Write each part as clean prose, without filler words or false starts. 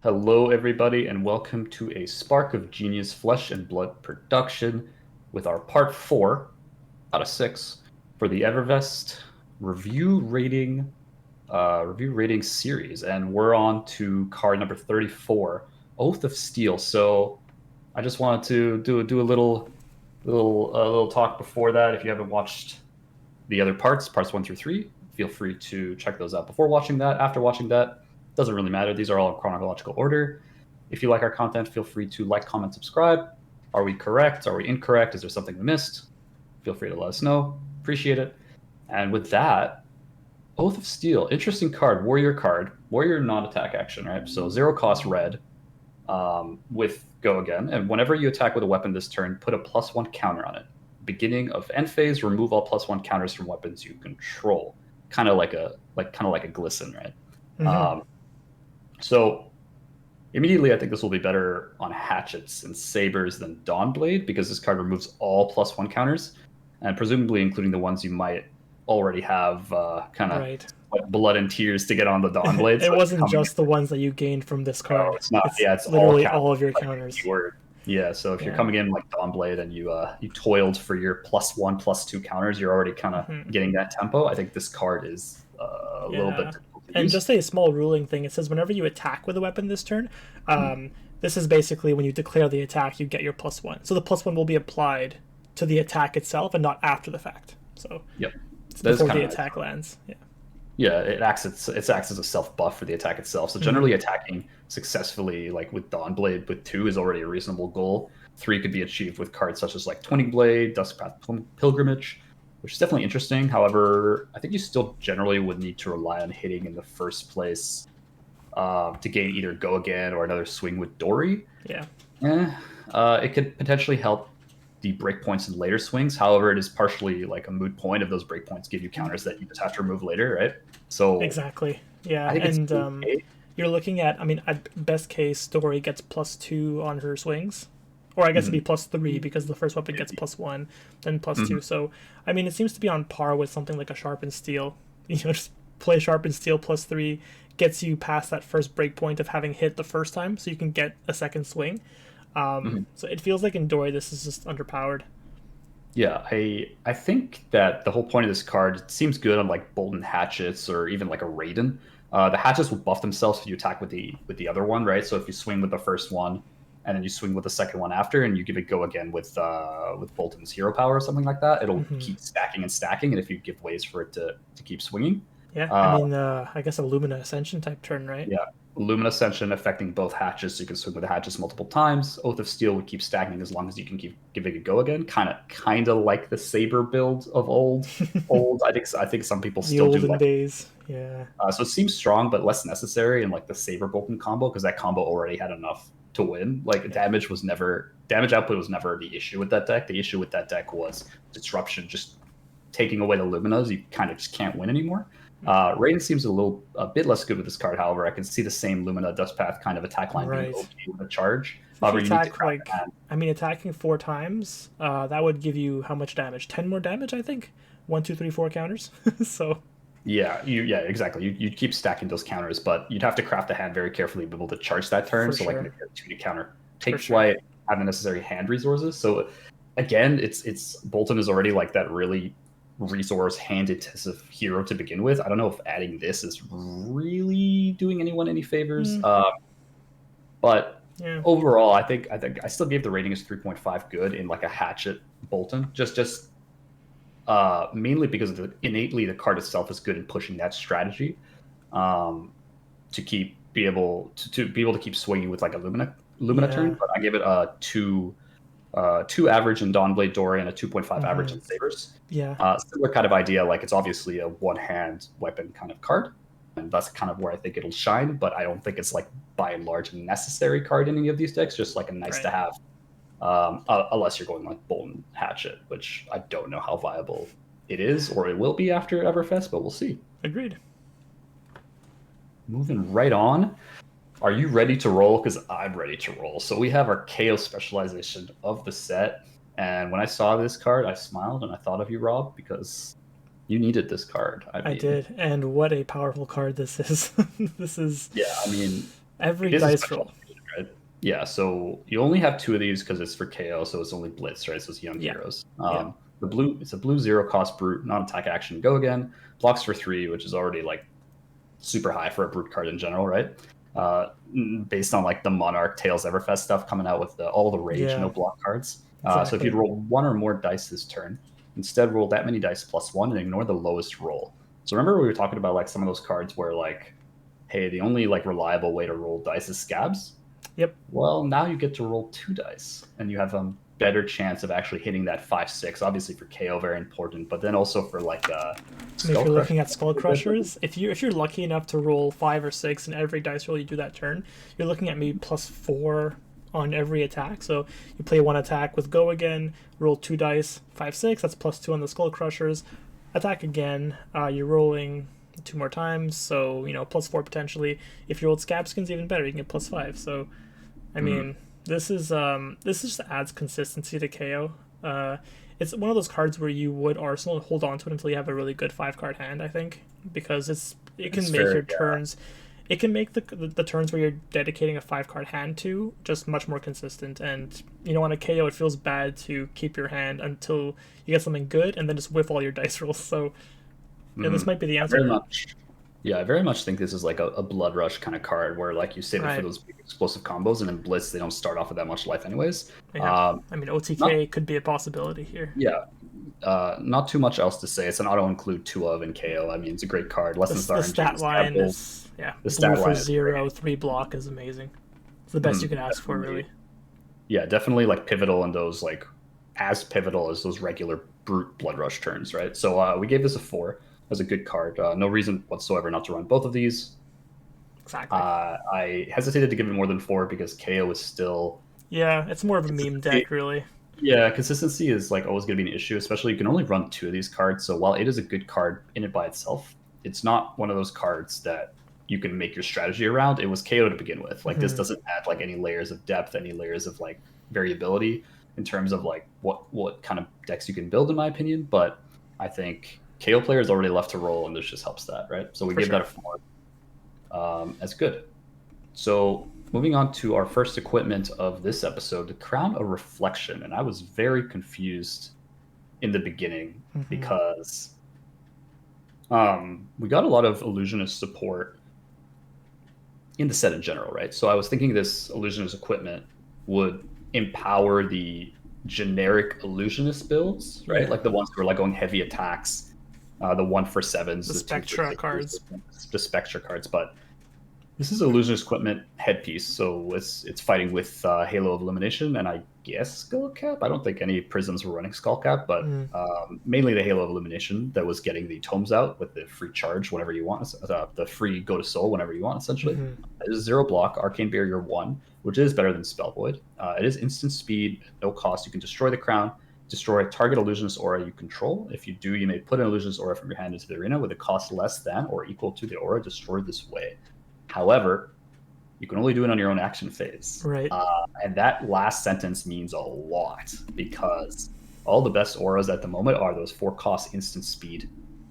Hello, everybody, and welcome to a Spark of Genius Flesh and Blood production with our part 4 out of 6 for the Everfest review rating series, and we're on to card number 34, Oath of Steel. So I just wanted to do a little talk before that. If you haven't watched the other parts 1 through 3, feel free to check those out before watching that. After watching that, doesn't really matter. These are all in chronological order. If you like our content, feel free to like, comment, subscribe. Are we correct? Are we incorrect? Is there something we missed? Feel free to let us know. Appreciate it. And with that, Oath of Steel, interesting card, warrior card, warrior non-attack action, right? So 0 cost red with go again. And whenever you attack with a weapon this turn, put a +1 counter on it. Beginning of end phase, remove all +1 counters from weapons you control. Kind of like a glisten, right? Mm-hmm. So immediately, I think this will be better on hatchets and sabers than Dawnblade because this card removes all +1 counters, and presumably including the ones you might already have kind of Right. like blood and tears to get on the Dawnblade. It So wasn't coming just the ones that you gained from this no, card. it's not. It's Yeah, it's all literally counters, all of your like counters. keyword. Yeah, so if you're Yeah. coming in like Dawnblade and you toiled for your +1/+2 counters, you're already kind of Mm-hmm. getting that tempo. I think this card is a little bit Yeah. difficult to And use. just a small ruling thing. It says whenever you attack with a weapon this turn, this is basically when you declare the attack, you get your +1. So the +1 will be applied to the attack itself and not after the fact. So Yep, it's that is before kind the of nice. attack lands. Yeah. Yeah, it acts as a self buff for the attack itself. So Mm-hmm. generally, attacking successfully, like with Dawnblade, with 2 is already a reasonable goal. 3 could be achieved with cards such as like Twinning Blade, Duskpath Pilgrimage, which is definitely interesting. However, I think you still generally would need to rely on hitting in the first place to gain either Go Again or another swing with Dory. Yeah. Eh, it could potentially help the breakpoints in later swings. However, it is partially like a moot point if those breakpoints give you counters that you just have to remove later, right? So Exactly. Yeah. I think it's And okay. you're looking at, I mean, at best case, Dory gets +2 on her swings. Or I guess it'd be Mhm. +3 because the first weapon gets +1, then +2. Mhm. So, I mean, it seems to be on par with something like a Sharpened Steel. Just play Sharpened Steel +3 gets you past that first breakpoint of having hit the first time, so you can get a second swing. Mhm. So it feels like in Dory, this is just underpowered. Yeah, I think that the whole point of this card it seems good on like Bolton Hatchets or even like a Raiden. The hatchets will buff themselves if you attack with the other one, right? So if you swing with the first one and then you swing with the second one after, and you give it go again with Bolton's hero power or something like that, it'll Hmm. keep stacking and stacking. And if you give ways for it to keep swinging, Yeah, I uh, mean, I guess a Lumina Ascension type turn, right? yeah. Lumen Ascension affecting both hatches, so you can swing with the hatches multiple times. Oath of Steel would keep stacking as long as you can keep giving it a go again. Kind of like the Saber build of old. Old, I think some people The still do olden like. days. Yeah. So it seems strong, but less necessary in like the Saber Bolton combo because that combo already had enough to win. Like Yeah. damage output was never the issue with that deck. The issue with that deck was disruption, just taking away the Luminas. You kind of just can't win anymore. Raiden seems a bit less good with this card. However, I can see the same Lumina Dust Path kind of attack line being Right. okay with a charge. So if you However, you need to attack craft the like, hand. I mean, attacking 4 times, that would give you how much damage? 10 more damage, I think. One, two, three, 4 counters. So Yeah, exactly. You'd keep stacking those counters, but you'd have to craft the hand very carefully to be able to charge that turn. for So like sure, maybe a 2 to counter for take sure. flight, have the necessary hand resources. So again, it's Bolton is already like that really resource hand intensive hero to begin with. I don't know if adding this is really doing anyone any favors. Mm, But yeah, overall, I think I still gave the rating as 3.5 good in like a hatchet Bolton. Just mainly because of innately the card itself is good in pushing that strategy um, to be able to keep swinging with like a Lumina turn. yeah. But I give it a two average in Dawnblade Dory and a 2.5 average Hmm. in Sabers. Yeah, Similar kind of idea, like it's obviously a one hand weapon kind of card, and that's kind of where I think it'll shine. But I don't think it's like by and large a necessary card in any of these decks. Just like a nice to right. have, unless you're going like Bolton Hatchet, which I don't know how viable it is or it will be after Everfest, but we'll see. Agreed. Moving right on. Are you ready to roll? Because I'm ready to roll. So we have our KO specialization of the set. And when I saw this card, I smiled and I thought of you, Rob, because you needed this card. I I mean, did, and what a powerful card this is. This is, yeah, I mean, Every It is a dice special roll. occasion, right? Yeah, so you only have two of these because it's for KO, so it's only Blitz, right? So it's young Yeah. heroes. Yeah. It's a blue zero cost brute, non-attack action, go again, blocks for 3, which is already like super high for a brute card in general, right? Based on like the Monarch Tales Everfest stuff coming out with all the rage Yeah. no block cards. So if Exactly. you'd roll one or more dice this turn, instead roll that many dice plus one and ignore the lowest roll. So remember we were talking about like some of those cards where like, hey, the only like reliable way to roll dice is scabs. Yep. Well, now you get to roll 2 dice, and you have a better chance of actually hitting that 5/6. Obviously for KO, very important, but then also for like I mean, if Skull you're Crush. looking at Skull Crushers, if you're lucky enough to roll 5 or 6 in every dice roll you do that turn, you're looking at maybe +4 on every attack. So you play one attack with go again, roll 2 dice, 5/6. That's +2 on the Skull Crushers. Attack again. You're rolling 2 more times, so +4 potentially. If you rolled Scabskins, even better. You can get +5. So I Mm, mean, this just adds consistency to KO. It's one of those cards where you would Arsenal and hold on to it until you have a really good 5 card hand. I think because it it's can make fair. your turns. It can make the turns where you're dedicating a 5 card hand to just much more consistent. And on a KO, it feels bad to keep your hand until you get something good and then just whiff all your dice rolls. So yeah, this Mhm. might be the I answer to very that. much, yeah, I very much think this is like a blood rush kind of card where like you save it for Right. those big explosive combos, and then Blitz they don't start off with that much life anyways. Yeah. Um, I mean, not OTK could be a possibility here. yeah, not too much else to say. It's an auto include two of and KO. I mean, it's a great card. Lessons The RNG, stat line Scabble. is, yeah, The blue stat for line is great. 0, 3 block is amazing. It's the best you Mhm, can ask for, really. definitely, yeah, definitely like pivotal in those like as pivotal as those regular brute blood rush turns, right? So we gave this a 4 as a good card. No reason whatsoever not to run both of these. Exactly. I hesitated to give it more than 4 because KO is still Yeah, it's more of a meme consistency. deck, really. Yeah, consistency is like always going to be an issue, especially you can only run 2 of these cards. So while it is a good card in it by itself, it's not one of those cards that you can make your strategy around. It was KO to begin with. Like this Hmm. doesn't add like any layers of depth, any layers of like variability in terms of like what kind of decks you can build, in my opinion. But I think KO players already left to roll, and this just helps that, right? So we For give that sure. a 4 as good. So, moving on to our first equipment of this episode, the Crown of Reflection. And I was very confused in the beginning Hmm. because we got a lot of illusionist support in the set in general, right? So, I was thinking this illusionist equipment would empower the generic illusionist builds, right? Yeah. Like the ones who are like going heavy attacks, the 1 for 7s, The the 2 for Spectra 6s, cards. the Spectra cards. But this is illusionist equipment headpiece, so it's fighting with Halo of Illumination, and I guess Skull Cap. I don't think any prisms were running Skull Cap, but Mm. mainly the Halo of Illumination that was getting the tomes out with the free charge whenever you want, the free go to soul whenever you want. Essentially, Hmm. it is 0 block, Arcane Barrier 1, which is better than Spell Void. It is instant speed, no cost. You can destroy the crown, destroy a target illusionist aura you control. If you do, you may put an illusionist aura from your hand into the arena with a cost less than or equal to the aura destroyed this way. However, you can only do it on your own action phase. Right. And that last sentence means a lot because all the best auras at the moment are those 4 cost instant speed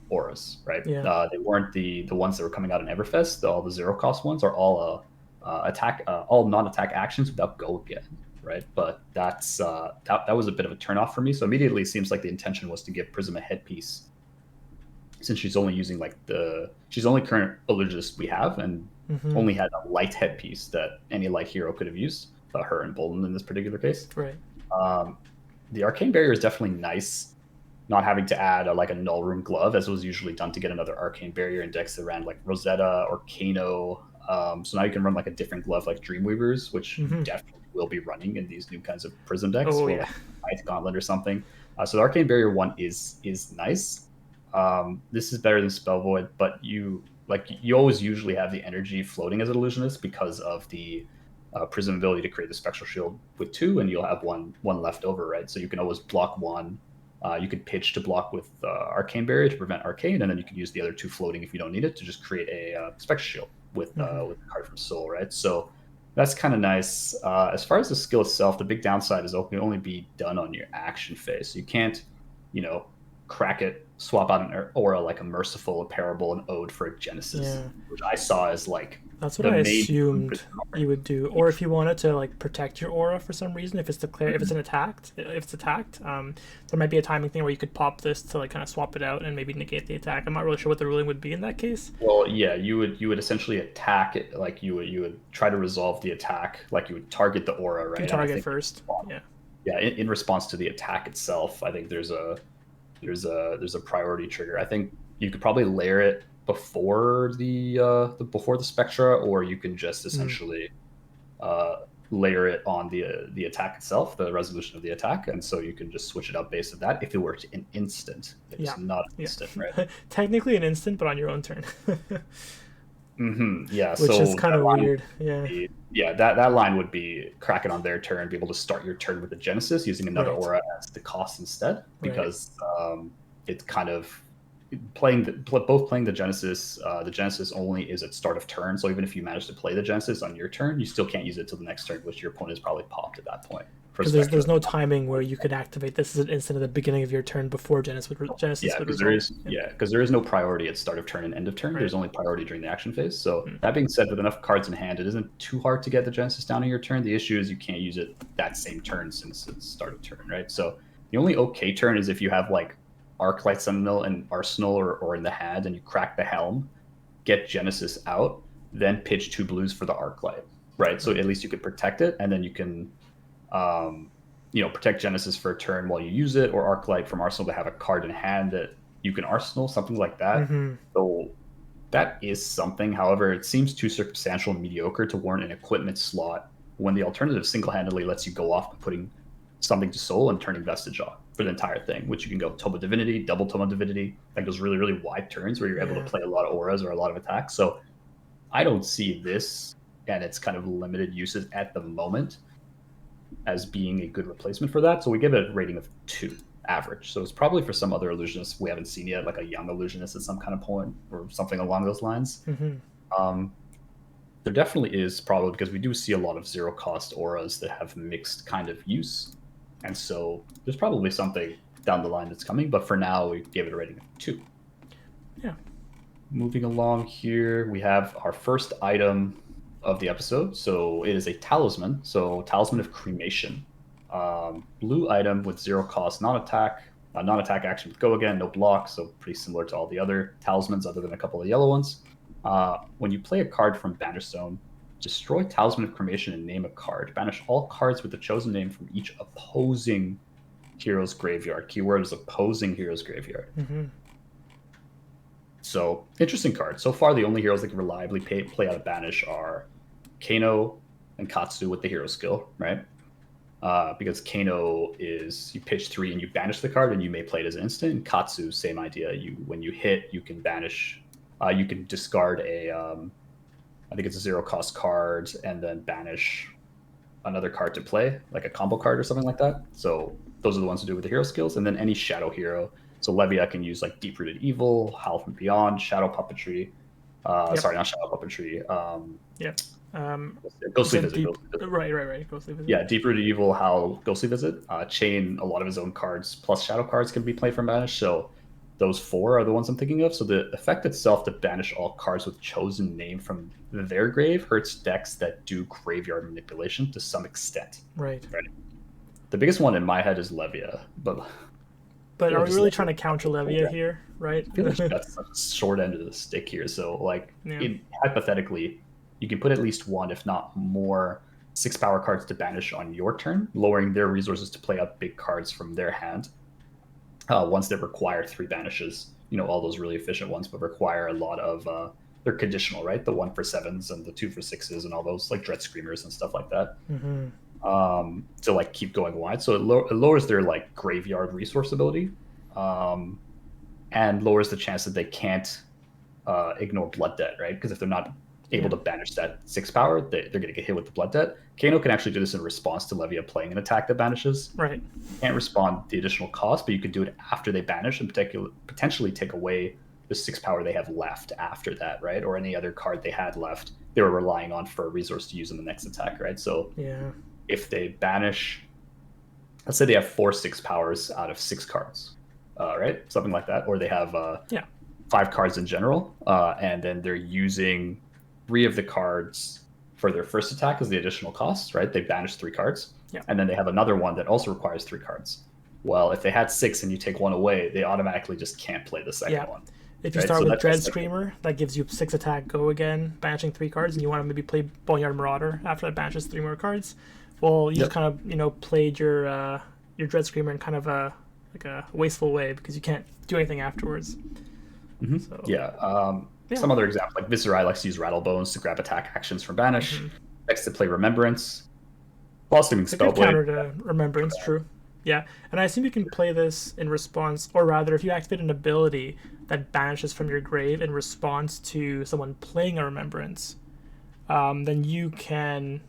auras, right? Yeah. They weren't the ones that were coming out in Everfest. All the 0 cost ones are all attack, all non-attack actions without go again, right? But that was a bit of a turnoff for me. So immediately, it seems like the intention was to give Prism a headpiece since she's only using like she's only current illusionist we have, and Hmm. only had a light headpiece that any light hero could have used. Her and Bolden in this particular case. Right. Um, the arcane barrier is definitely nice, not having to add like a null room glove as was usually done to get another arcane barrier in decks that ran like Rosetta or Kano. So now you can run like a different glove like Dreamweavers, which you Hmm. definitely will be running in these new kinds of Prism decks, Oh, or yeah. like Ice Gauntlet or something. So the arcane barrier one is nice. This is better than Spell Void, but you always usually have the energy floating as an illusionist because of the Prism ability to create the spectral shield with 2, and you'll have one left over, right? So you can always block one. You could pitch to block with Arcane Barrier to prevent Arcane, and then you could use the other 2 floating if you don't need it to just create a spectral shield Hmm. with a card from Soul, right? So that's kind of nice. As far as the skill itself, the big downside is it can only be done on your action phase. So you can't, you know, crack it, swap out an aura like a Merciful, a Parable, an Ode for a Genesis, Yeah. which I saw as like That's what the I main assumed you would do. Or if you wanted to like protect your aura for some reason, if it's declared, if it's attacked, there might be a timing thing where you could pop this to like kind of swap it out and maybe negate the attack. I'm not really sure what the ruling would be in that case. Well, yeah, you would essentially attack it, like you would try to resolve the attack, like you would target the aura, You right? And I target think first. Yeah. yeah, in response to the attack itself, I think there's a priority trigger. I think you could probably layer it before before the spectra, or you can just Mm. essentially uh, layer it on the attack itself, the resolution of the attack, and so you can just switch it up based on that. If it were an instant, Yeah. it's not an Yeah. instant, right? Technically an instant, but on your own turn, Yeah, which is so kind that of line weird. Yeah. yeah, that line would be Kraken on their turn, be able to start your turn with the Genesis using another Right. aura as the cost instead, Right. because it's kind of both playing the Genesis. The Genesis only is at start of turn, so even if you manage to play the Genesis on your turn, you still can't use it till the next turn, which your opponent has probably popped at that point for Because Spectra. there's no timing where you could activate this as an instant at the beginning of your turn before Genesis Yeah, would because there resolve. is yeah, because there is no priority at start of turn and end of turn. Right. There's only priority during the action phase. So Mm. that being said, with enough cards in hand, it isn't too hard to get the Genesis down in your turn. The issue is you can't use it that same turn since it's start of turn, right? So the only okay turn is if you have like Arclight Sentinel and Arsenal or in the hand and you crack the helm, get Genesis out, then pitch 2 blues for the Arclight, right? So Right. at least you could protect it, and then you can um, protect Genesis for a turn while you use it, or Arclight from Arsenal to have a card in hand that you can Arsenal, something like that. Mm-hmm. So that is something. However, it seems too circumstantial and mediocre to warrant an equipment slot when the alternative single-handedly lets you go off by putting something to soul and turning vestige off for the entire thing, which you can go Tome of Divinity, double Tome of Divinity, like those really, really wide turns where you're able to Yeah. play a lot of auras or a lot of attacks. So I don't see this and its kind of limited uses at the moment as being a good replacement for that. So we give it a rating of 2 average. So it's probably for some other illusionists we haven't seen yet, like a young illusionist at some kind of point or something along those lines. Mm-hmm. Um, there definitely is probably because we do see a lot of zero cost auras that have mixed kind of use. And so there's probably something down the line that's coming, but for now we gave it a rating of 2. Yeah. Moving along here, we have our first item of the episode. So it is a talisman. So Talisman of Cremation. Blue item with zero cost non-attack. Non-attack action with go again, no block, so pretty similar to all the other talismans other than a couple of yellow ones. When you play a card from Banish Zone, destroy Talisman of Cremation and name a card. Banish all cards with the chosen name from each opposing hero's graveyard. Keyword is opposing hero's graveyard. Mm-hmm. So, interesting card. So far, the only heroes that can reliably play out of Banish are Kano and Katsu with the hero skill, right? Because Kano is you pitch 3 and you banish the card and you may play it as an instant. And Katsu, same idea. When you hit, you can banish. You can discard I think it's a zero cost card and then banish another card to play, like a combo card or something like that. So those are the ones to do with the hero skills. And then any shadow hero. So Levia can use like Deep Rooted Evil, Howl from Beyond, Shadow Puppetry. Yep. Sorry, not Shadow Puppetry. Yep. Ghostly Visit. Right. Ghostly Visit. Yeah, Deep Rooted Evil, Howl, Ghostly Visit. Chain, a lot of his own cards plus shadow cards can be played from Banish. So those 4 are the ones I'm thinking of. So the effect itself to banish all cards with chosen name from their grave hurts decks that do graveyard manipulation to some extent. Right. The biggest one in my head is Levia, but are we really trying to counter Levia here? Right. I feel like that's a short end of the stick here. So, like, Yeah. hypothetically, you can put at least 1, if not more, 6 power cards to banish on your turn, lowering their resources to play out big cards from their hand. Ones that require 3 banishes, all those really efficient ones, but require a lot of. They're conditional, right? The 1 for 7s and the 2 for 6s and all those like Dread Screamers and stuff like that. Mm-hmm. To like keep going wide, so it lowers their like graveyard resource ability, and lowers the chance that they can't ignore Blood Debt, right? Because if they're not able to banish that 6 power, they're going to get hit with the Blood Debt. Kano can actually do this in response to Levia playing an attack that banishes. Right. Can't respond the additional cost, but you could do it after they banish and potentially take away the 6 power they have left after that, right? Or any other card they had left they were relying on for a resource to use in the next attack, right? So yeah, if they banish, let's say they have 4 6 powers out of 6 cards, right? Something like that. Or they have 5 cards in general, and then they're using 3 of the cards for their first attack as the additional cost, right? They banish 3 cards. Yeah. And then they have another one that also requires 3 cards. Well, if they had 6 and you take 1 away, they automatically just can't play the second one. If you start with Dread Screamer, that gives you 6 attack, go again, banishing 3 cards, and you want to maybe play Boneyard Marauder after that banishes 3 more cards. Well, you just kind of played your Dread Screamer in kind of a wasteful way because you can't do anything afterwards. Mm-hmm. So, some other example, like Viserai likes to use Rattlebones to grab attack actions from Banish. Next to play Remembrance. Blossoming Spellblade. Counter to Remembrance, true. Yeah, and I assume you can play this in response, or rather, if you activate an ability that banishes from your grave in response to someone playing a Remembrance, then you can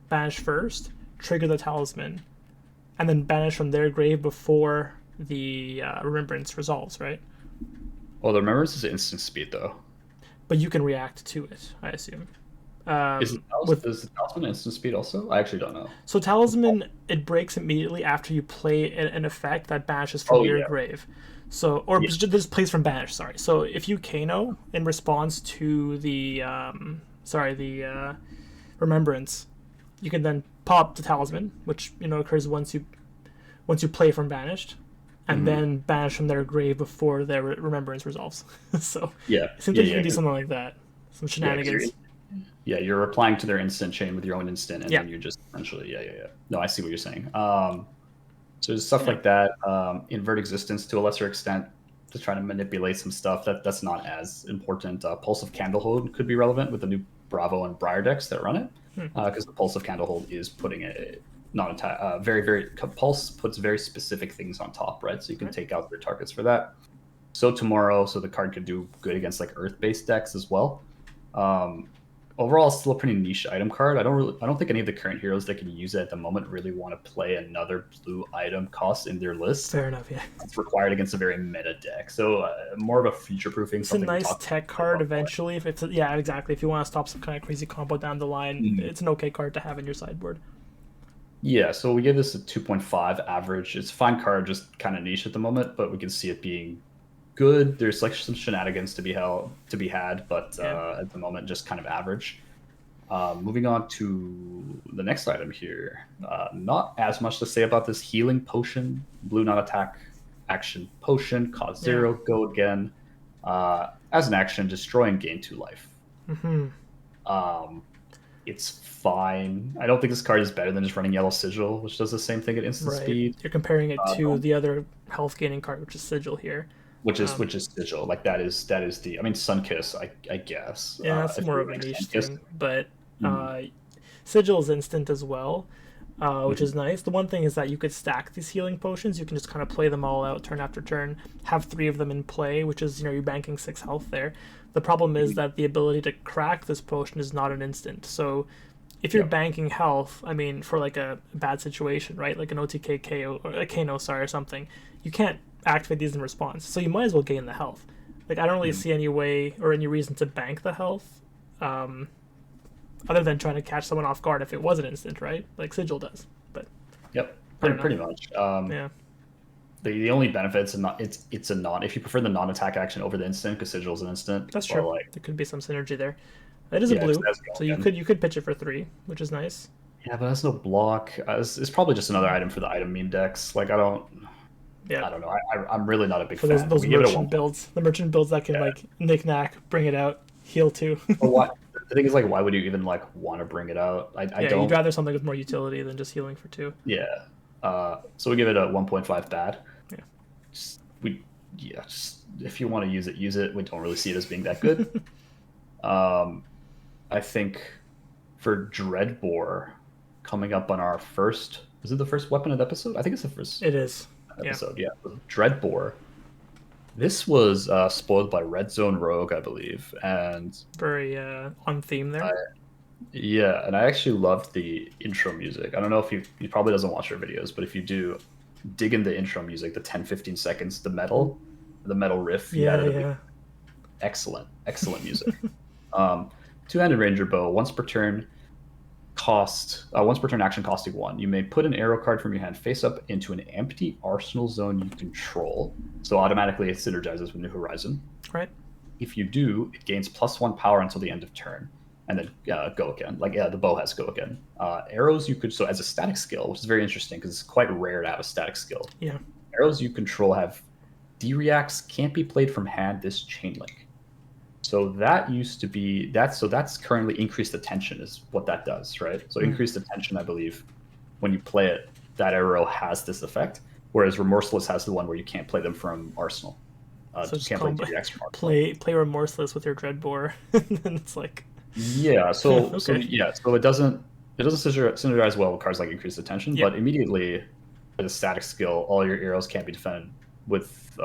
banish first, trigger the Talisman, and then banish from their grave before the Remembrance resolves, right? Well, the Remembrance is instant speed, though. But you can react to it, I assume. Is the Talisman instant speed also? I actually don't know. So Talisman, it breaks immediately after you play an effect that banishes from your grave. So, or just plays from banish, sorry. So if you Kano in response to the Remembrance, you can then pop the Talisman, which occurs once you play from banished, and then banish from their grave before their Remembrance resolves. So it seems like you can do something like that. Some shenanigans. You're replying to their instant chain with your own instant, and then you just essentially, No, I see what you're saying. So there's stuff like that. Invert Existence to a lesser extent to try to manipulate some stuff that's not as important. Pulse of Candlehold could be relevant with the new Bravo and Briar decks that run it, because the Pulse of Candlehold is putting a non-attack. Pulse puts very specific things on top, right? So you can take out their targets for that. So tomorrow, so the card could do good against like Earth-based decks as well. Overall, still a pretty niche item card. I don't think any of the current heroes that can use it at the moment really want to play another blue item cost in their list. Fair enough, yeah. It's required against a very meta deck, so more of a future-proofing. It's a nice tech card eventually. If it's exactly. If you want to stop some kind of crazy combo down the line, it's an okay card to have in your sideboard. Yeah, so we give this a 2.5 average. It's a fine card, just kind of niche at the moment, but we can see it being good. There's like some shenanigans to be had, but at the moment just kind of average. Moving on to the next item here. Not as much to say about this. Healing Potion, blue non-attack action potion, cost 0, go again. As an action, destroy and gain 2 life. It's fine. I don't think this card is better than just running Yellow Sigil, which does the same thing at instant speed. You're comparing it to the other health gaining card, which is Sigil here. Which is Sigil. Like that is the Sunkiss, I guess. Yeah, that's more of a niche thing. But Sigil is instant as well, which is nice. The one thing is that you could stack these healing potions. You can just kind of play them all out turn after turn, have 3 of them in play, which is you're banking 6 health there. The problem is that the ability to crack this potion is not an instant. So if you're banking health, I mean, for like a bad situation, right, like an OTK KO or a Kano, or something, you can't activate these in response. So you might as well gain the health. Like I don't really see any way or any reason to bank the health, other than trying to catch someone off guard if it was an instant, right? Like Sigil does. But pretty much. The only benefits it's a non. If you prefer the non-attack action over the instant, because Sigil is an instant. That's true. There could be some synergy there. It is a blue, so you could pitch it for 3, which is nice. Yeah, but that's no block. It's probably just another item for the item meme decks. Like I don't know. I'm really not a big fan. Those merchant builds, the merchant builds that can like knick-knack, bring it out, heal 2. The thing is, like, why would you even like want to bring it out? I don't. You'd rather something with more utility than just healing for 2. Yeah. So we give it a 1.5 bad. Yeah. If you want to use it. We don't really see it as being that good. I think for Dreadbore coming up on our first, is it the first weapon of the episode? I think it's the first. It is. Episode, yeah. Dreadbore. This was spoiled by Red Zone Rogue, I believe, and very on theme there. And I actually loved the intro music. I don't know if he probably doesn't watch our videos, but if you do, dig in the intro music, the 10-15 seconds, the metal riff. Excellent music. Two-handed ranger bow. Once per turn action costing 1. You may put an arrow card from your hand face up into an empty arsenal zone you control. So automatically it synergizes with New Horizon. Right. If you do, it gains +1 power until the end of turn. and then go again. Like the bow has go again. Arrows you could so as a static skill, which is very interesting because it's quite rare to have a static skill. Yeah. Arrows you control have D-reacts can't be played from hand this chain link. So that used to be that's currently increased attention is what that does, right? So increased attention, I believe, when you play it, that arrow has this effect. Whereas Remorseless has the one where you can't play them from Arsenal. So Just just can't play D-reacts from Arsenal. play Remorseless with your Dreadbore, and then it's like Yeah, so okay. so it doesn't synergize well with cards like increased attention, Yeah. but immediately with a static skill, all your arrows can't be defended with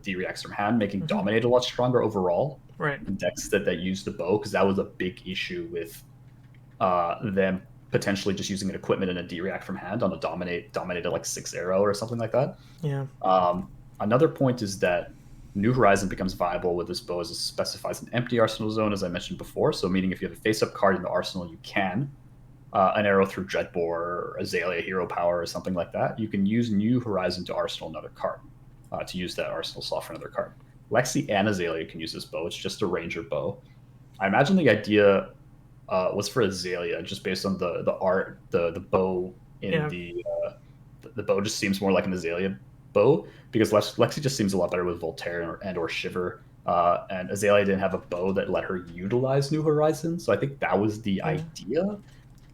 D-reacts from hand, making Dominate a lot stronger overall. Right. In decks that use the bow, because that was a big issue with them potentially just using an equipment and a D-react from hand on a dominate at like 6 arrow or something like that. Yeah. Another point is that New Horizon becomes viable with this bow as it specifies an empty arsenal zone, as I mentioned before. So meaning if you have a face-up card in the arsenal, you can an arrow through Dreadbore or Azalea Hero Power or something like that. You can use New Horizon to arsenal another card to use that arsenal slot for another card. Lexi and Azalea can use this bow. It's just a ranger bow. I imagine the idea was for Azalea, just based on the art, the bow in the bow just seems more like an Azalea bow because Lexi just seems a lot better with Voltaire or Shiver. And Azalea didn't have a bow that let her utilize New Horizon, so I think that was the idea.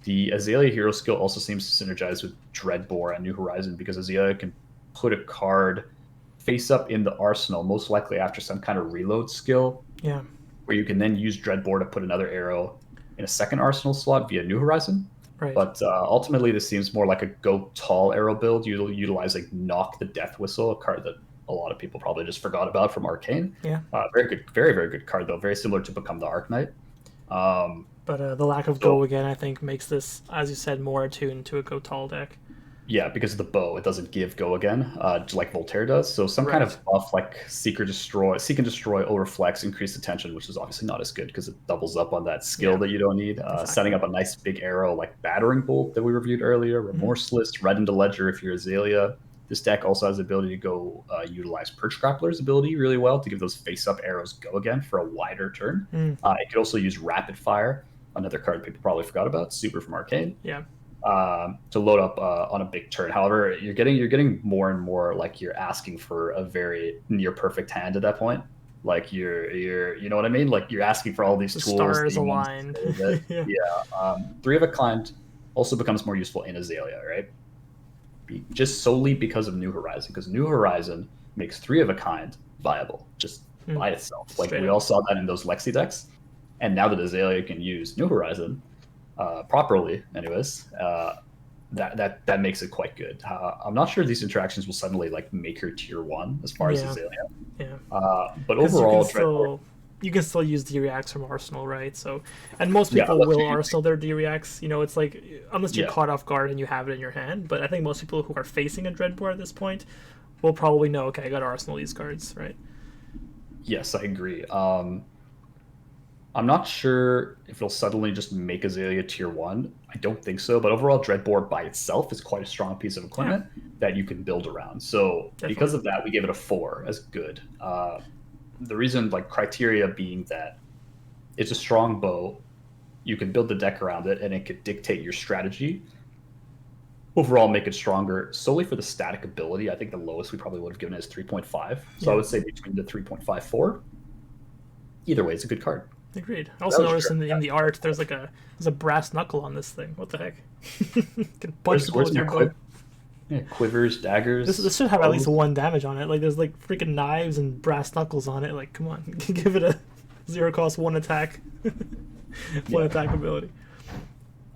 The Azalea hero skill also seems to synergize with Dreadbore and New Horizon because Azalea can put a card face up in the arsenal, most likely after some kind of reload skill. Yeah. Where you can then use Dreadbore to put another arrow in a second arsenal slot via New Horizon. Right. But ultimately, this seems more like a go tall arrow build, utilizing Knock the Death Whistle, a card that a lot of people probably just forgot about from Arcane. Yeah. Very good, very, very good card, though. Very similar to Become the Arc-Knight. But the lack of go again, I think, makes this, as you said, more attuned to a go tall deck. Yeah, because of the bow, it doesn't give go again, like Voltaire does. So some kind of buff like Seek and Destroy, Overflex, Increased Attention, which is obviously not as good because it doubles up on that skill that you don't need. Exactly. Setting up a nice big arrow like Battering Bolt that we reviewed earlier, Remorseless, Red into Ledger if you're Azalea. This deck also has the ability to go utilize Perch Grappler's ability really well to give those face-up arrows go again for a wider turn. It could also use Rapid Fire, another card people probably forgot about, super from Arcane. Yeah. To load up on a big turn. However, you're getting more and more like you're asking for a very near perfect hand at that point. Like you're you know what I mean? Like you're asking for all these tools. Stars aligned. Yeah. 3 of a Kind also becomes more useful in Azalea, right? Just solely because of New Horizon, because New Horizon makes 3 of a Kind viable just by itself. Like we all saw that in those Lexi decks, and now that Azalea can use New Horizon properly, anyways, that makes it quite good. I'm not sure these interactions will suddenly like make her tier 1 as far as Azalea. Yeah. But overall, you can still use D-reacts from Arsenal, right? So, and most people will Arsenal their D-reacts. You know, it's like unless you're caught off guard and you have it in your hand. But I think most people who are facing a Dreadbore at this point will probably know, okay, I got to Arsenal these cards, right? Yes, I agree. I'm not sure if it'll suddenly just make Azalea tier 1. I don't think so. But overall, Dreadbore by itself is quite a strong piece of equipment that you can build around. So because of that, we gave it a 4 as good. The reason, like criteria being that it's a strong bow, you can build the deck around it, and it could dictate your strategy. Overall, make it stronger solely for the static ability. I think the lowest we probably would have given it is 3.5. So I would say between the 3.54. Either way, it's a good card. Agreed. I also noticed in the art there's a brass knuckle on this thing. What the heck? You can punch people with your bow. Yeah, quivers, daggers. This should have at least 1 damage on it. Like there's like freaking knives and brass knuckles on it. Like come on, give it a 0 cost 1 attack, 1 attack ability.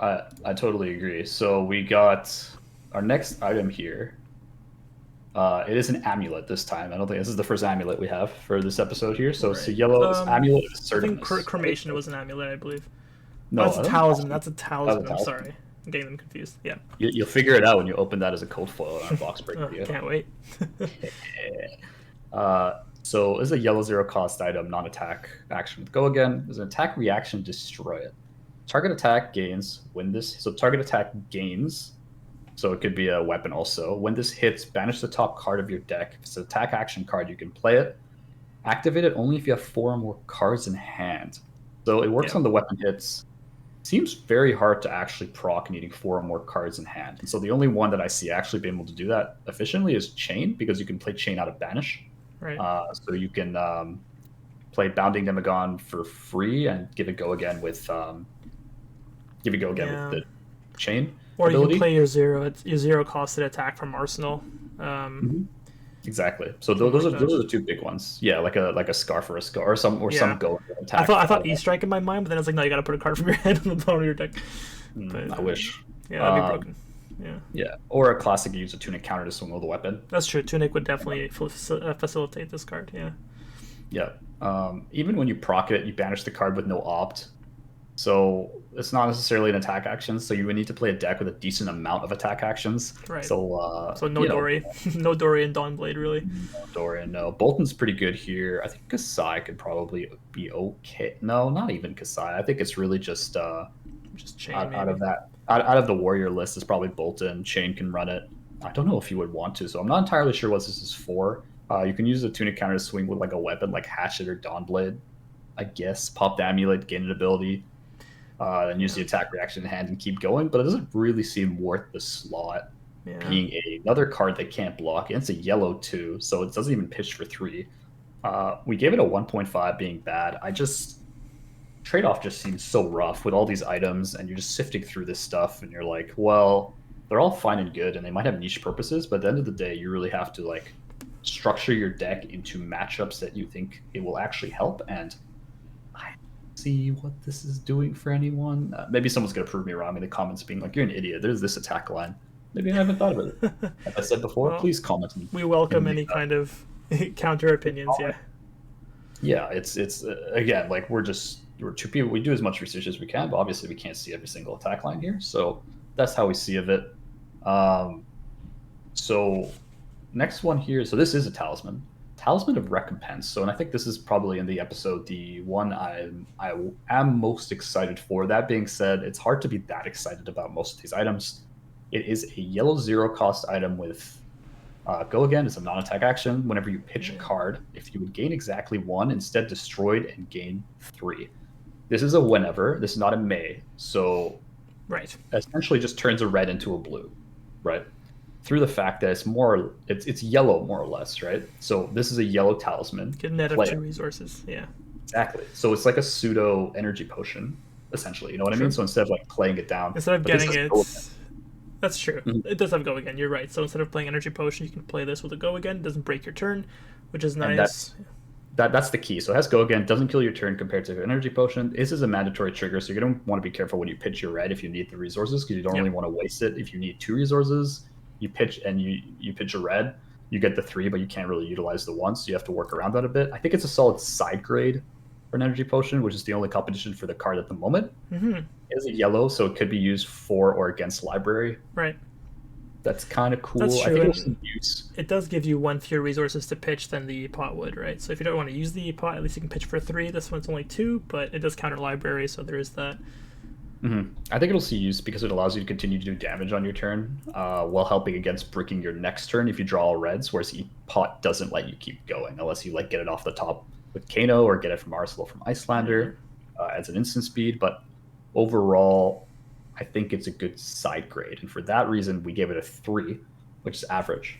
I totally agree. So we got our next item here. It is an amulet this time. I don't think this is the first amulet we have for this episode here. So it's a yellow Amulet of Assertiveness. I think Cremation was an amulet, I believe. No, that's a Talisman. That's a Talisman. I'm sorry. I'm getting them confused. Yeah. You'll figure it out when you open that as a code foil in our box break video. Can't wait. So it's a yellow 0 cost item, non-attack action with go again. There's an attack reaction, destroy it. Target attack gains when this. So target attack gains. So it could be a weapon also. When this hits, banish the top card of your deck. If it's an attack action card, you can play it. Activate it only if you have 4 or more cards in hand. So it works Yeah. on the weapon hits. Seems very hard to actually proc needing 4 or more cards in hand. And so the only one that I see actually being able to do that efficiently is Chain, because you can play Chain out of Banish. Right. So you can play Bounding Demagon for free and give it go again with Yeah. the Chain Or you can ability. play your zero costed attack from Arsenal. Mhm. Exactly. So Something those like are that. the two big ones. Yeah, like a Scarf or a Scar or some Yeah. go I attack. thought E Strike in my mind, but then I was like, no, you gotta put a card from your hand on the bottom of your deck. But I wish. yeah, that'd be broken. Yeah, Yeah, or a classic, you use a tunic counter to swing with a weapon. that's true. Tunic would definitely facilitate this card. Yeah. Yeah. Even when you proc it, you banish the card with no opt. So it's not necessarily an attack action. So you would need to play a deck with a decent amount of attack actions. Right. So So no Dory, no Dory and Dawnblade really. no Dorian, no. Bolton's pretty good here. I think Kasai could probably be okay. No, not even Kasai. I think it's really just Chain out maybe. of that out of the warrior list is probably Bolton. Chain can run it. I don't know if you would want to, so I'm not entirely sure what this is for. You can use the tunic counter to swing with like a weapon like Hatchet or Dawnblade, I guess. Pop the amulet, gain an ability, and use the attack reaction in hand and keep going. But it doesn't really seem worth the slot. Yeah. Being another card that can't block, and it's a yellow too, so it doesn't even pitch for 3. We gave it a 1.5 being bad. I just trade-off just seems so rough with all these items, and you're just sifting through this stuff and you're like, well, they're all fine and good and they might have niche purposes, but at the end of the day you really have to like structure your deck into matchups that you think it will actually help. And I see what this is doing for anyone. Maybe someone's going to prove me wrong in the comments being like, you're an idiot, there's this attack line. Maybe I haven't thought of it. As I said before, Well, please comment. We welcome any kind of counter opinions. Yeah. Yeah, it's again, like we're two people. We do as much research as we can, but obviously we can't see every single attack line here. So that's how we see of it. So next one here. So this is a Talisman of Recompense. So, and I think this is probably in the episode the one I am most excited for. That being said, it's hard to be that excited about most of these items. It is a yellow 0 cost item with go again is a non-attack action. Whenever you pitch a card, if you would gain exactly 1, instead destroyed and gain 3. This is a whenever. This is not a may. So right, essentially just turns a red into a blue, right? Through the fact that it's yellow more or less, right? So this is a yellow talisman. get a net of 2 resources. Yeah, exactly. So it's like a pseudo energy potion, essentially. You know what I mean? So instead of like playing it down, instead of getting it. That's true. Mm-hmm. It does have go again. You're right. So instead of playing energy potion, you can play this with a go again. It doesn't break your turn, which is nice. That's the key. So it has go again, doesn't kill your turn compared to an energy potion. This is a mandatory trigger, so you're going to want to be careful when you pitch your red if you need the resources, because you don't really want to waste it. If you need 2 resources, you pitch and you pitch a red, you get the 3, but you can't really utilize the 1, so you have to work around that a bit. I think it's a solid side grade for an energy potion, which is the only competition for the card at the moment. Mm-hmm. It is a yellow, so it could be used for or against library. Right. That's kind of cool. That's true. I think it'll use. It does give you 1 fewer resources to pitch than the pot would, right? So if you don't want to use the pot, at least you can pitch for 3. This one's only 2, but it does counter library, so there is that. Mm-hmm. I think it'll see use because it allows you to continue to do damage on your turn, while helping against bricking your next turn if you draw all reds, whereas the pot doesn't let you keep going unless you like get it off the top with Kano or get it from Arsenal from Icelander as an instant speed. But overall, I think it's a good side grade, and for that reason, we gave it a 3, which is average.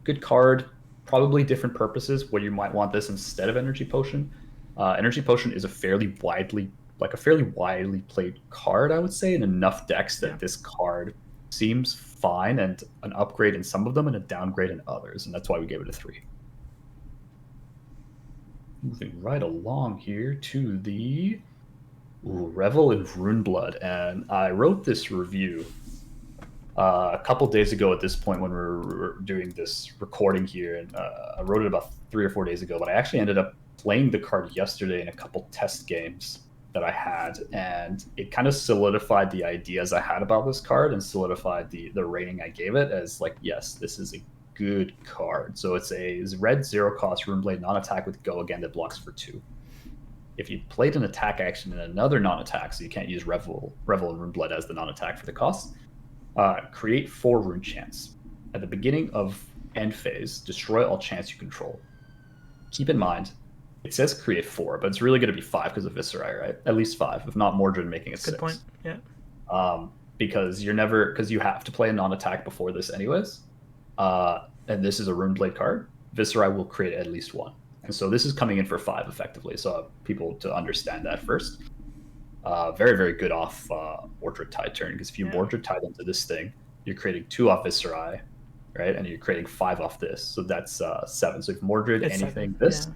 Good card, probably different purposes where you might want this instead of Energy Potion. Energy Potion is a fairly widely played card, I would say, in enough decks that this card seems fine and an upgrade in some of them and a downgrade in others, and that's why we gave it a 3. Moving right along here to the Revel and Runeblood, and I wrote this review a couple days ago at this point when we were doing this recording here, and I wrote it about 3 or 4 days ago, but I actually ended up playing the card yesterday in a couple test games that I had, and it kind of solidified the ideas I had about this card and solidified the rating I gave it as like, yes, this is a good card. So it's a red 0 cost Runeblade non-attack with go again that blocks for 2. If you played an attack action in another non-attack, so you can't use Revel and Runeblood as the non-attack for the cost, create 4 rune chants. At the beginning of end phase, destroy all chants you control. Keep in mind, It says create 4, but it's really going to be 5 because of Viserai, right? At least 5, if not Mordred making a Good 6. point. Yeah. Because you have to play a non-attack before this anyways. And this is a Runeblade card. Viserai will create at least 1. And so this is coming in for 5 effectively. So people to understand that first. Very, very good off Mordred Tide turn, because if you Mordred Tide into this thing, you're creating 2 off Viserai, right? And you're creating 5 off this. So that's 7. So if Mordred It's anything 7, this,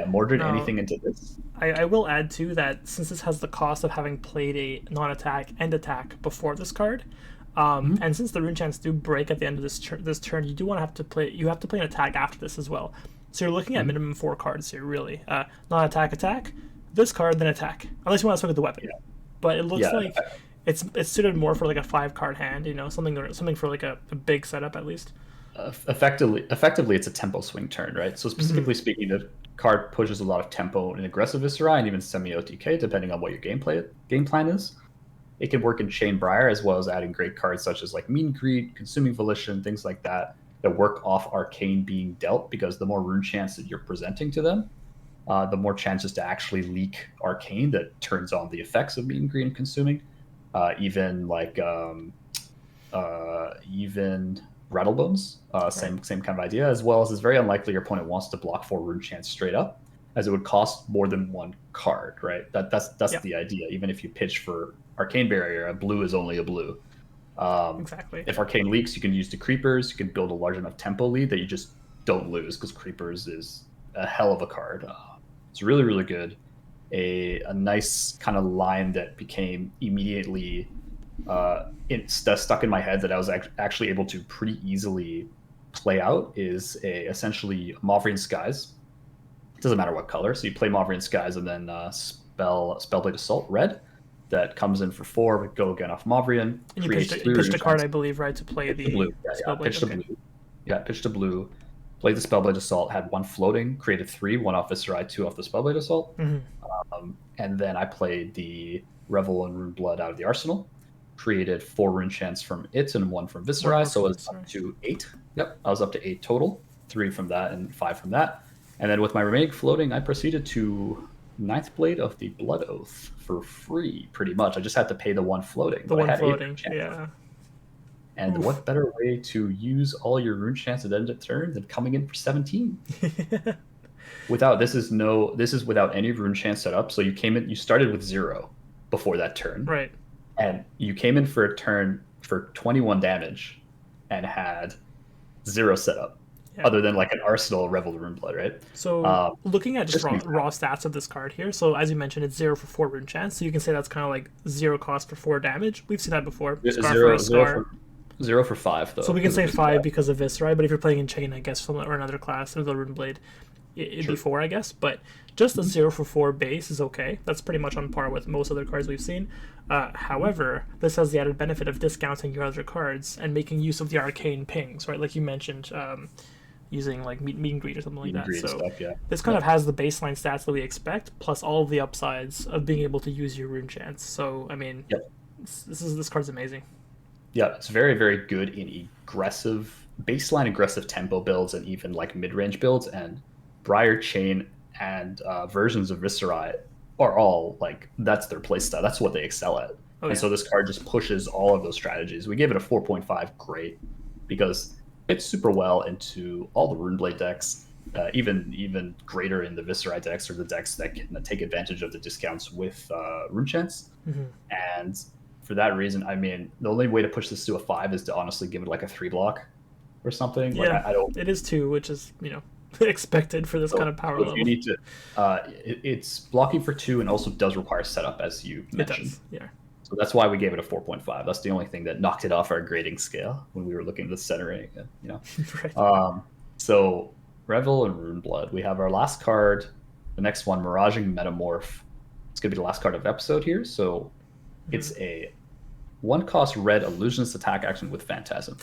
Mordred No. anything into this. I will add too that since this has the cost of having played a non-attack and attack before this card, and since the rune chants do break at the end of this turn, you have to play an attack after this as well. So you're looking at minimum 4 cards here, really. Non-attack, this card, then attack, unless you want to look at the weapon. Yeah. But it looks like it's suited more for like a 5-card hand, something for like a big setup at least. Effectively, it's a tempo swing turn, right? So specifically speaking, the card pushes a lot of tempo in aggressive Viserai and even semi-OTK, depending on what your game plan is. It can work in Chain Briar, as well as adding great cards such as like Mean Greed, Consuming Volition, things like that work off Arcane being dealt, because the more rune chants that you're presenting to them, the more chances to actually leak Arcane that turns on the effects of Mean Greed and Consuming. Even Rattlebones, same kind of idea, as well as it's very unlikely your opponent wants to block 4 rune chants straight up, as it would cost more than 1 card, right? That's the idea. Even if you pitch for Arcane Barrier, a blue is only a blue. Exactly. If Arcane leaks, you can use the Creepers. You can build a large enough tempo lead that you just don't lose, because Creepers is a hell of a card. It's really, really good. A nice kind of line that became immediately stuck in my head that I was actually able to pretty easily play out is essentially Mauvrian Skies. It doesn't matter what color. So you play Mauvrian Skies and then Spellblade Assault red. That comes in for 4, but go again off Mauvrian. And you pitched a card, I believe, right, to play the blue. Pitch the blue. Yeah, pitch to blue. Played the Spellblade Assault, had 1 floating, created 3, 1 off Viserai, 2 off the Spellblade Assault. And then I played the Revel and Runeblood out of the arsenal, created 4 rune chants from it and 1 from Viserai, so I was up to 8. Yep, I was up to 8 total, 3 from that and 5 from that. And then with my remaining floating, I proceeded to 9th Blade of the Blood Oath for free, pretty much. I just had to pay the 1 floating. The 1 floating, yeah. And what better way to use all your rune chants at the end of turn than coming in for 17? This is without any rune chant set up. So you started with 0 before that turn. Right. And you came in for a turn for 21 damage and had 0 setup. Yeah. Other than like an Arsenal Revel Runeblood, right? So looking at just raw stats of this card here, so as you mentioned, it's 0 for 4 rune chants, so you can say that's kind of like 0 cost for 4 damage. We've seen that before. Zero for 5 though. So we can say 5 because of Viserai, but if you're playing in Chain, I guess, or another class, or the Runeblade, it'd be 4, I guess. But just a 0 for 4 base is okay. That's pretty much on par with most other cards we've seen. However, this has the added benefit of discounting your other cards and making use of the arcane pings, right? Like you mentioned, using like Mean Greed or something like that. So this kind of has the baseline stats that we expect, plus all of the upsides of being able to use your rune chants. So I mean, this card's amazing. Yeah, it's very, very good in baseline aggressive tempo builds and even like mid-range builds. And Briar Chain and versions of Viserai are all like, that's their playstyle. That's what they excel at. So this card just pushes all of those strategies. We gave it a 4.5 great, because it's super well into all the Runeblade decks, even greater in the Viserai decks, or the decks that can take advantage of the discounts with rune chants. And for that reason, I mean, the only way to push this to a 5 is to honestly give it like a 3 block or something. Yeah, like, I don't. It is 2, which is expected for this kind of power level. You need to. It's blocking for 2 and also does require setup, as you mentioned. It does, yeah. So that's why we gave it a 4.5. That's the only thing that knocked it off our grading scale when we were looking at the centering. Right. So Revel and Runeblood. We have our last card. The next one, Miraging Metamorph. It's gonna be the last card of the episode here. So it's a 1-cost red illusionist attack action with Phantasm.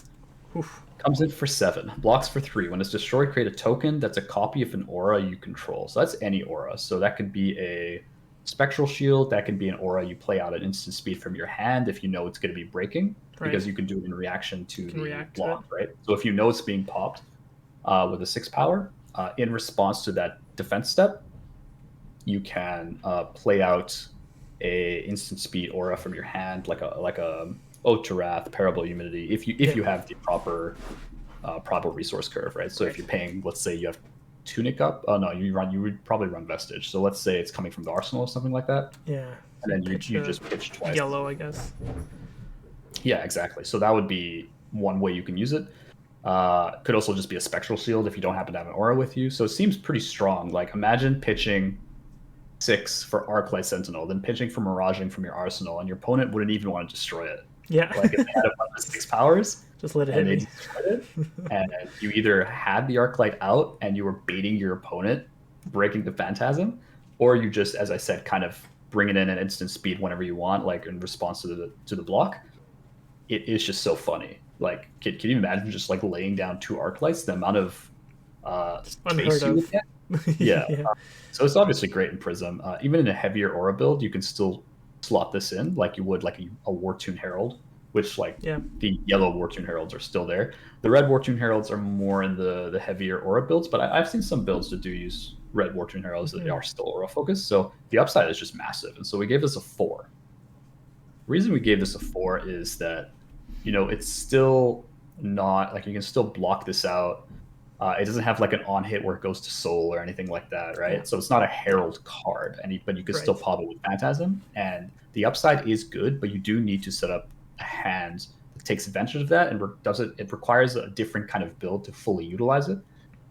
Oof. Comes in for 7. Blocks for 3. When it's destroyed, create a token that's a copy of an aura you control. So that's any aura. So that could be a Spectral Shield. That can be an aura you play out at instant speed from your hand if you know it's going to be breaking, because you can do it in reaction to the block, right? So if you know it's being popped with a 6 power, in response to that defense step, you can play out a instant speed aura from your hand, like a Ode to Wrath, Parable Humidity, if you have the proper resource curve, right? So if you're paying, let's say you have Tunic up, oh no, you would probably run Vestige. So let's say it's coming from the arsenal or something like that, Yeah. and then Pitch you just pitch twice. yellow, I guess. Yeah, exactly. So that would be one way you can use it. Could also just be a spectral shield if you don't happen to have an aura with you. So it seems pretty strong. Like imagine pitching 6 for Arclight Sentinel, then pitching for Miraging from your arsenal, and your opponent wouldn't even want to destroy it. Yeah. Like if they had a bunch of 6 powers, Just let it and hit they me. destroyed it, and you either had the Arclight out and you were baiting your opponent, breaking the Phantasm, or you just, as I said, kind of bring it in at instant speed whenever you want, like in response to the block. It is just so funny. Like, can you imagine just like laying down 2 Arclights? The amount of Unheard space you would of. get. Yeah. Yeah. So it's obviously great in Prism. Even in a heavier aura build, you can still slot this in like you would like a Wartune Herald, which like Yeah. the yellow Wartune Heralds are still there. The red Wartune Heralds are more in the heavier aura builds, but I've seen some builds that do use red Wartune Heralds that are still aura focused. So the upside is just massive. And so we gave this a 4. The reason we gave this a 4 is that, you know, it's still not like you can still block this out. It doesn't have like an on hit where it goes to soul or anything like that, right? Yeah. So it's not a herald card, but you can still Right. pop it with Phantasm, and the upside is good, but you do need to set up a hand that takes advantage of that and does it. It requires a different kind of build to fully utilize it.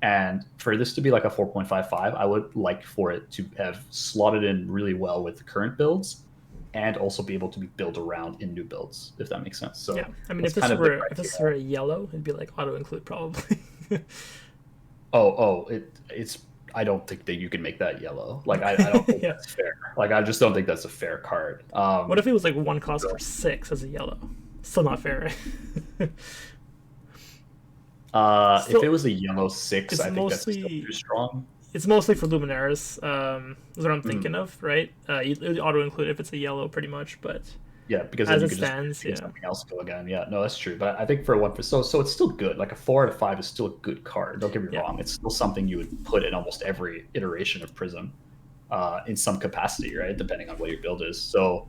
And for this to be like a 4.55, I would like for it to have slotted in really well with the current builds, and also be able to be built around in new builds, if that makes sense. So Yeah. I mean, that's kind of the criteria. if this were a yellow, it'd be like auto include probably. It's. I don't think that you can make that yellow. Like I don't think Yeah. that's fair. Like I just don't think that's a fair card. What if it was like 1 cost for 6 as a yellow? Still not fair, right? If it was a yellow 6, it's I think that's still mostly too strong. it's mostly for Luminaris. Is what I'm Mm. thinking of, right? It would auto include if it's a yellow, pretty much. But Yeah, because then as you it could stands, just make yeah, something else go again. Yeah, no, that's true. But I think for one, so it's still good. Like a 4 out of 5 is still a good card. Don't get me yeah, wrong. It's still something you would put in almost every iteration of Prism, in some capacity, right? Depending on what your build is. So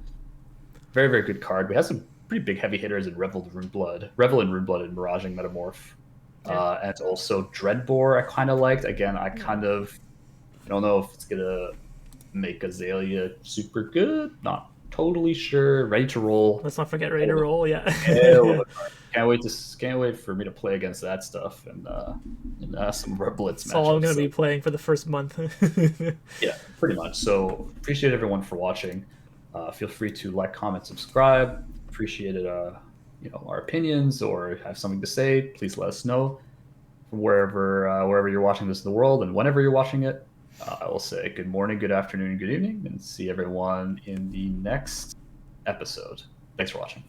very, very good card. We have some pretty big heavy hitters in Revel and Runeblood, and Miraging Metamorph. yeah. And also Dreadbore I kind of liked. Again, I don't know if it's gonna make Azalea super good. Not totally sure. Ready to roll. Let's not forget ready to roll. Yeah. Hell of a card. Can't wait for me to play against that stuff and some Blitz That's all I'm matchups. gonna So, be playing for the first month. yeah, pretty much. So appreciate everyone for watching. Feel free to like, comment, subscribe. Appreciate it. Our opinions, or have something to say, please let us know from wherever you're watching this in the world, and whenever you're watching it. I will say good morning, good afternoon, good evening, and see everyone in the next episode. Thanks for watching.